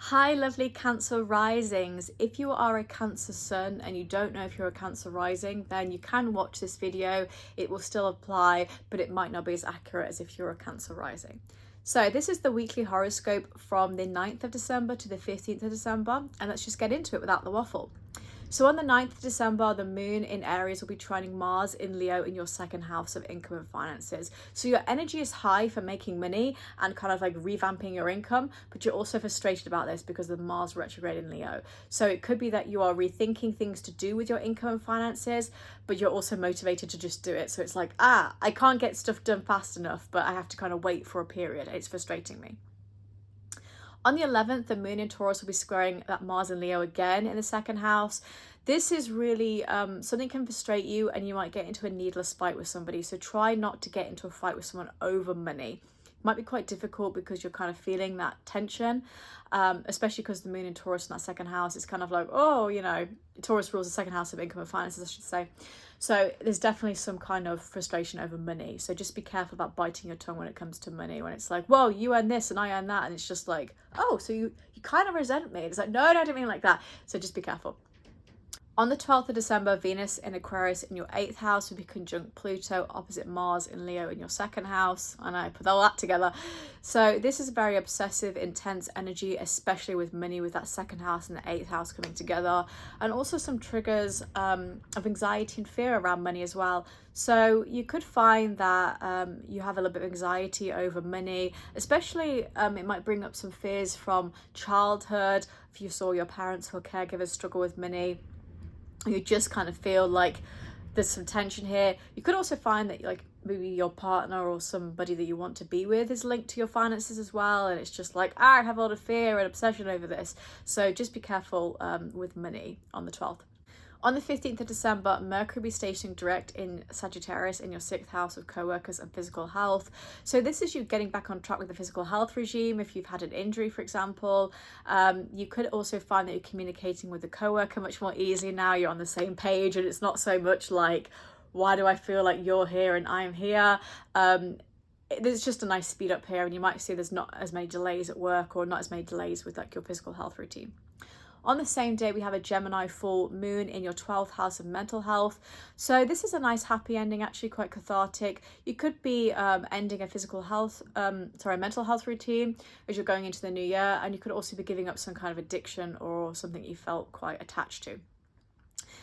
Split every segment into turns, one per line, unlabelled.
Hi, lovely Cancer risings. If you are a Cancer sun and you don't know if you're a Cancer rising, then you can watch this video. It will still apply, but it might not be as accurate as if you're a Cancer rising. So this is the weekly horoscope from the 9th of December to the 15th of December, and let's just get into it without the waffle. So on the 9th of December, the moon in Aries will be trining Mars in Leo in your second house of income and finances. So your energy is high for making money and kind of like revamping your income, but you're also frustrated about this because of Mars retrograde in Leo. So it could be that you are rethinking things to do with your income and finances, but you're also motivated to just do it. So it's like, I can't get stuff done fast enough, but I have to kind of wait for a period. It's frustrating me. On the 11th, the moon in Taurus will be squaring that Mars and Leo again in the second house. This is really something can frustrate you and you might get into a needless fight with somebody. So try not to get into a fight with someone over money. It might be quite difficult because you're kind of feeling that tension, especially because the moon in Taurus in that second house is kind of like, Taurus rules the second house of income and finances, I should say. So there's definitely some kind of frustration over money. So just be careful about biting your tongue when it comes to money, when it's like, well, you earn this and I earn that. And it's just like, oh, so you kind of resent me. It's like, no, I don't mean like that. So just be careful. On the 12th of December, Venus in Aquarius in your 8th house will be conjunct Pluto opposite Mars in Leo in your second house. And I put all that together. So this is very obsessive, intense energy, especially with money, with that second house and the 8th house coming together. And also some triggers of anxiety and fear around money as well. So you could find that you have a little bit of anxiety over money, especially it might bring up some fears from childhood. If you saw your parents who are caregivers struggle with money, you just kind of feel like there's some tension here. You could also find that like maybe your partner or somebody that you want to be with is linked to your finances as well, and it's just like, I have a lot of fear and obsession over this. So just be careful with money on the 12th. On the 15th of December, Mercury will be stationing direct in Sagittarius in your 6th house of co-workers and physical health. So this is you getting back on track with the physical health regime. If you've had an injury, for example, you could also find that you're communicating with the co-worker much more easily now. You're on the same page and it's not so much like, why do I feel like you're here and I'm here? There's just a nice speed up here, and you might see there's not as many delays at work or not as many delays with like your physical health routine. On the same day, we have a Gemini full moon in your 12th house of mental health. So this is a nice happy ending, actually quite cathartic. You could be ending a mental health routine as you're going into the new year. And you could also be giving up some kind of addiction or something you felt quite attached to.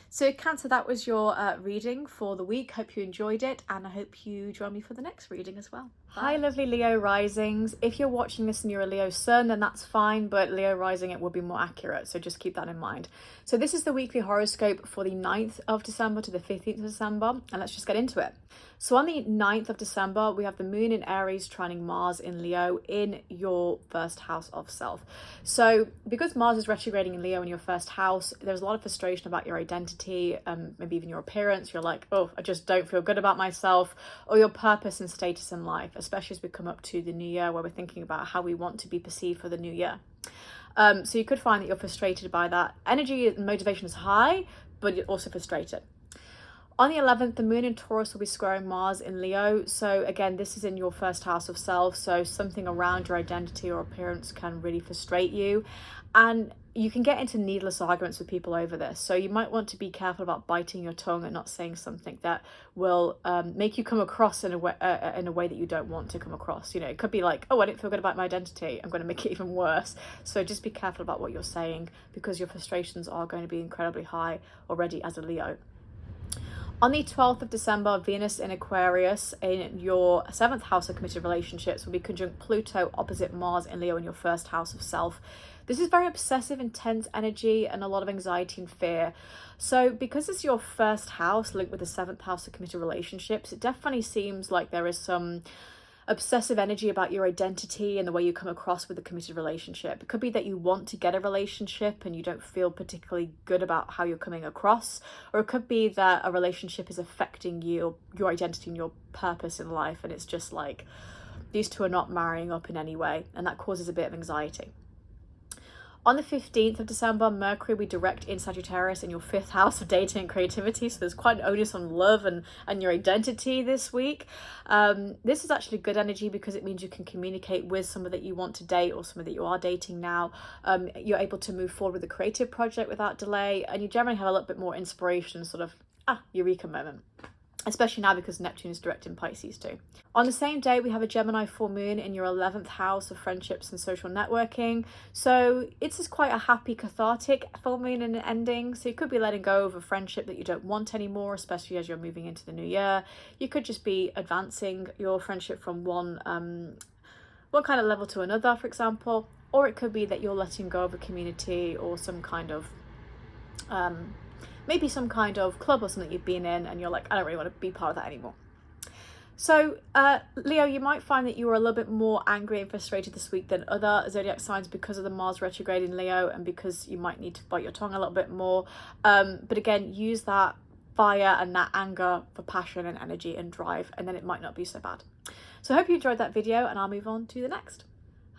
So Cancer, that was your reading for the week. Hope you enjoyed it, and I hope you join me for the next reading as well. Bye. Hi, lovely Leo risings. If you're watching this and you're a Leo sun, then that's fine, but Leo rising, it will be more accurate, so just keep that in mind. So this is the weekly horoscope for the 9th of December to the 15th of December, and let's just get into it. So on the 9th of December, we have the moon in Aries trining Mars in Leo in your first house of self. So because Mars is retrograding in Leo in your first house, there's a lot of frustration about your identity, maybe even your appearance. You're like, oh, I just don't feel good about myself, or your purpose and status in life, especially as we come up to the new year where we're thinking about how we want to be perceived for the new year. So you could find that you're frustrated by that. Energy and motivation is high, but you're also frustrated. On the 11th, the moon in Taurus will be squaring Mars in Leo. So again, this is in your first house of self. So something around your identity or appearance can really frustrate you. And you can get into needless arguments with people over this. So you might want to be careful about biting your tongue and not saying something that will make you come across in a way that you don't want to come across. You know, it could be like, oh, I didn't feel good about my identity. I'm going to make it even worse. So just be careful about what you're saying, because your frustrations are going to be incredibly high already as a Leo. On the 12th of December, Venus in Aquarius in your 7th house of committed relationships will be conjunct Pluto opposite Mars in Leo in your first house of self. This is very obsessive, intense energy and a lot of anxiety and fear. So because it's your first house linked with the 7th house of committed relationships, it definitely seems like there is some obsessive energy about your identity and the way you come across with a committed relationship. It could be that you want to get a relationship and you don't feel particularly good about how you're coming across, or it could be that a relationship is affecting you, your identity and your purpose in life, and it's just like these two are not marrying up in any way, and that causes a bit of anxiety. On the 15th of December, Mercury will be direct in Sagittarius in your 5th house of dating and creativity. So there's quite an onus on love and your identity this week. This is actually good energy because it means you can communicate with someone that you want to date or someone that you are dating now. You're able to move forward with a creative project without delay, and you generally have a little bit more inspiration, sort of eureka moment. Especially now because Neptune is direct in Pisces too. On the same day, we have a Gemini full moon in your 11th house of friendships and social networking. So it's just quite a happy, cathartic full moon and an ending. So you could be letting go of a friendship that you don't want anymore, especially as you're moving into the new year. You could just be advancing your friendship from one kind of level to another, for example. Or it could be that you're letting go of a community or some kind of maybe some kind of club or something you've been in and you're like, I don't really want to be part of that anymore. So Leo, you might find that you are a little bit more angry and frustrated this week than other zodiac signs because of the Mars retrograde in Leo and because you might need to bite your tongue a little bit more. But again, use that fire and that anger for passion and energy and drive, and then it might not be so bad. So I hope you enjoyed that video, and I'll move on to the next.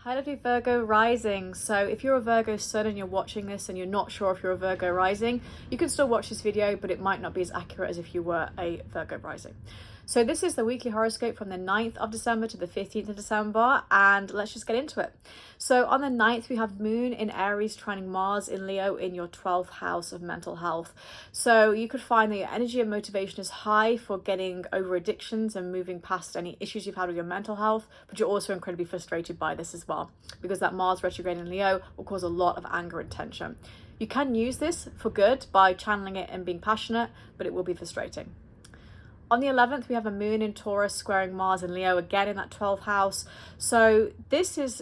Hi lovely Virgo rising. So if you're a Virgo sun and you're watching this and you're not sure if you're a Virgo rising, you can still watch this video, but it might not be as accurate as if you were a Virgo rising. So this is the weekly horoscope from the 9th of December to the 15th of December, and let's just get into it. So on the 9th, we have Moon in Aries trining Mars in Leo in your 12th house of mental health. So you could find that your energy and motivation is high for getting over addictions and moving past any issues you've had with your mental health, but you're also incredibly frustrated by this as well, because that Mars retrograde in Leo will cause a lot of anger and tension. You can use this for good by channeling it and being passionate, but it will be frustrating. On the 11th, we have a Moon in Taurus squaring Mars and Leo again in that 12th house. So this is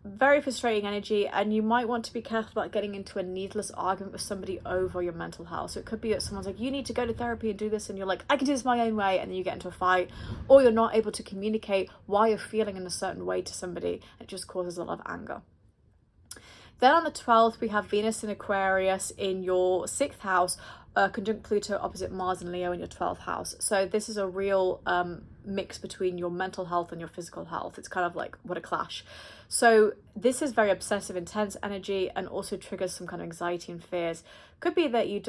very frustrating energy, and you might want to be careful about getting into a needless argument with somebody over your mental health. So it could be that someone's like, you need to go to therapy and do this, and you're like, I can do this my own way, and then you get into a fight, or you're not able to communicate why you're feeling in a certain way to somebody. It just causes a lot of anger. Then on the 12th, we have Venus in Aquarius in your 6th house, conjunct Pluto opposite Mars and Leo in your 12th house. So this is a real mix between your mental health and your physical health. It's kind of like, what a clash. So this is very obsessive, intense energy, and also triggers some kind of anxiety and fears. Could be that you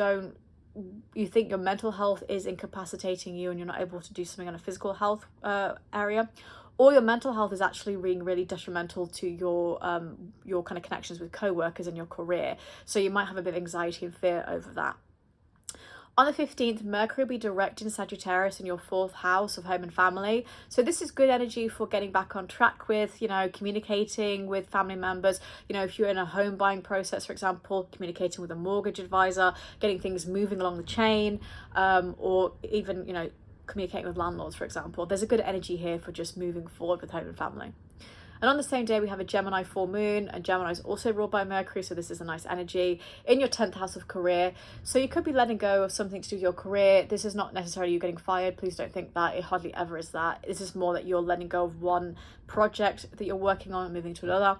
think your mental health is incapacitating you and you're not able to do something on a physical health area, or your mental health is actually being really detrimental to your kind of connections with co-workers and your career. So you might have a bit of anxiety and fear over that. On the 15th, Mercury will be direct in Sagittarius in your 4th house of home and family. So this is good energy for getting back on track with, communicating with family members. If you're in a home buying process, for example, communicating with a mortgage advisor, getting things moving along the chain, or even, communicating with landlords, for example. There's a good energy here for just moving forward with home and family. And on the same day, we have a Gemini full moon, and Gemini is also ruled by Mercury, so this is a nice energy in your 10th house of career. So you could be letting go of something to do with your career. This is not necessarily you getting fired. Please don't think that. It hardly ever is that. This is more that you're letting go of one project that you're working on and moving to another.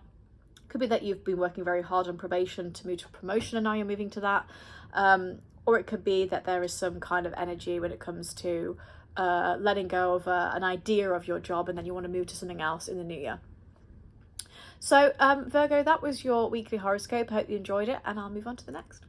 Could be that you've been working very hard on probation to move to promotion and now you're moving to that. Or it could be that there is some kind of energy when it comes to letting go of an idea of your job, and then you want to move to something else in the new year. So Virgo, that was your weekly horoscope. I hope you enjoyed it, and I'll move on to the next.